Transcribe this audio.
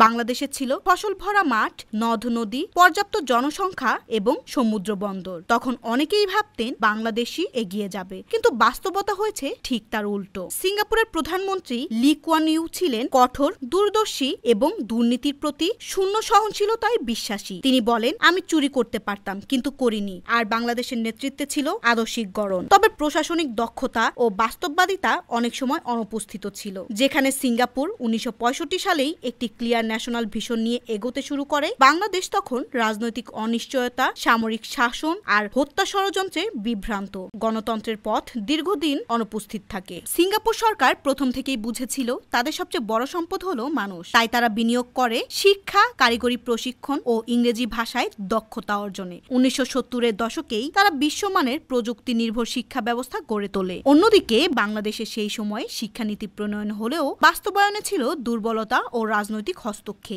বাংলাদেশে ছিল ফসল ভরা মাঠ, নদ নদী, পর্যাপ্ত জনসংখ্যা এবং সমুদ্র বন্দর। তখন অনেকেই ভাবতেন বাংলাদেশই এগিয়ে যাবে, কিন্তু বাস্তবতা হয়েছে ঠিক তার উল্টো। সিঙ্গাপুরের প্রধানমন্ত্রী লি কুয়ান ইউ ছিলেন কঠোর, দূরদর্শী এবং দুর্নীতির প্রতি শূন্য সহনশীলতায় বিশ্বাসী। তিনি বলেন, আমি চুরি করতে পারতাম কিন্তু করিনি। আর বাংলাদেশের নেতৃত্বে ছিল আদর্শিক গড়ন, তবে প্রশাসনিক দক্ষতা ও বাস্তববাদিতা অনেক সময় অনুপস্থিত ছিল। যেখানে সিঙ্গাপুর 1965 সালেই একটি ক্লিয়ার ন্যাশনাল ভিশন নিয়ে এগোতে শুরু করে, বাংলাদেশ তখন রাজনৈতিক অনিশ্চয়তা, সামরিক শাসন আর হত্যা ষড়যন্ত্রে বিভ্রান্ত। গণতন্ত্রের পথ দীর্ঘদিন অনুপস্থিত থাকে। সিঙ্গাপুর সরকার প্রথম থেকেই বুঝেছিল তাদের সবচেয়ে বড় সম্পদ হলো মানুষ। তাই তারা বিনিয়োগ করে শিক্ষা, কারিগরি প্রশিক্ষণ ও ইংরেজি ভাষায় দক্ষতা অর্জনে। 1970-এর দশকেই তারা বিশ্বমানের প্রযুক্তি নির্ভর শিক্ষা ব্যবস্থা গড়ে তোলে। অন্যদিকে বাংলাদেশে সেই সময়ে শিক্ষানীতি প্রণয়ন হলেও বাস্তবায়নে ছিল দুর্বলতা ও রাজনৈতিক হস্তক্ষেপ।